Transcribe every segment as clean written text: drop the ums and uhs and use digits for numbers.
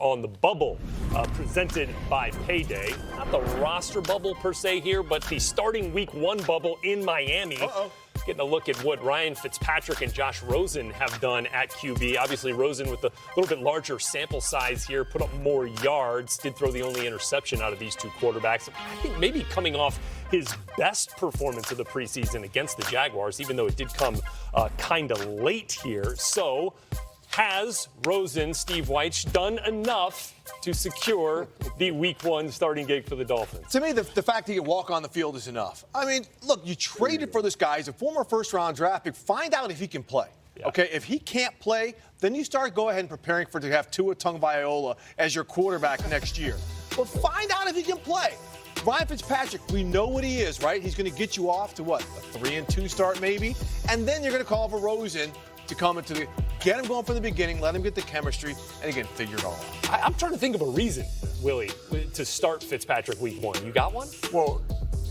on the bubble presented by Payday. Not the roster bubble per se here, but the starting week 1 bubble in Miami. Getting a look at what Ryan Fitzpatrick and Josh Rosen have done at QB. Obviously, Rosen with a little bit larger sample size here, put up more yards, did throw the only interception out of these two quarterbacks. I think maybe coming off his best performance of the preseason against the Jaguars, even though it did come kind of late here. So, has Rosen, Steve Wyche, done enough to secure the week 1 starting gig for the Dolphins? To me, the fact that he can walk on the field is enough. I mean, look, you traded for this guy. He's a former first-round draft pick. Find out if he can play. Yeah. Okay, if he can't play, then you start go ahead and preparing to have Tua Tagovailoa as your quarterback next year. But find out if he can play. Ryan Fitzpatrick, we know what he is, right? He's going to get you off to what, a 3-2 start maybe? And then you're going to call for Rosen to come into the get him going from the beginning, let him get the chemistry, and again, figure it all out. I'm trying to think of a reason, Willie, to start Fitzpatrick week 1. You got one? Well,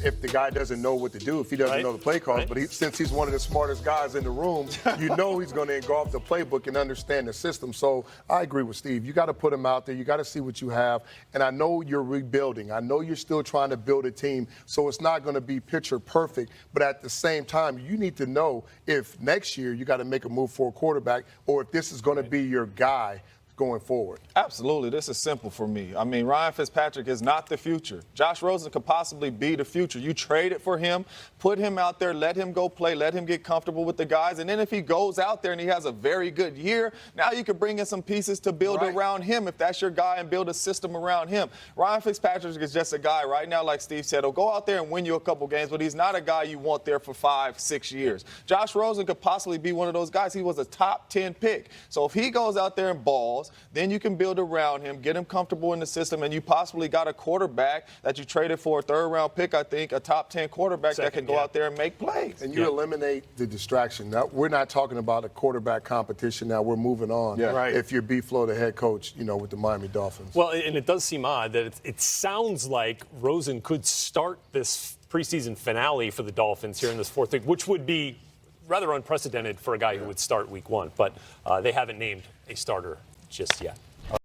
if the guy doesn't know what to do, if he doesn't know the play calls, but since he's one of the smartest guys in the room, you know he's going to engulf the playbook and understand the system. So I agree with Steve. You got to put him out there. You got to see what you have. And I know you're rebuilding. I know you're still trying to build a team, so it's not going to be picture perfect. But at the same time, you need to know if next year you got to make a move for a quarterback or if this is going to be your guy going forward. Absolutely. This is simple for me. I mean, Ryan Fitzpatrick is not the future. Josh Rosen could possibly be the future. You traded for him, put him out there, let him go play, let him get comfortable with the guys. And then if he goes out there and he has a very good year, now you can bring in some pieces to build around him if that's your guy and build a system around him. Ryan Fitzpatrick is just a guy right now, like Steve said, he'll go out there and win you a couple games, but he's not a guy you want there for 5-6 years. Josh Rosen could possibly be one of those guys. He was a top 10 pick. So if he goes out there and balls, then you can build around him, get him comfortable in the system, and you possibly got a quarterback that you traded for a 3rd-round pick, I think, a top 10 quarterback that can go out there and make plays. And you eliminate the distraction. Now, we're not talking about a quarterback competition now. We're moving on. Yeah. Right. If you're B-Flow, the head coach, with the Miami Dolphins. Well, and it does seem odd that it sounds like Rosen could start this preseason finale for the Dolphins here in this 4th week, which would be rather unprecedented for a guy who would start week 1. But they haven't named a starter just yet.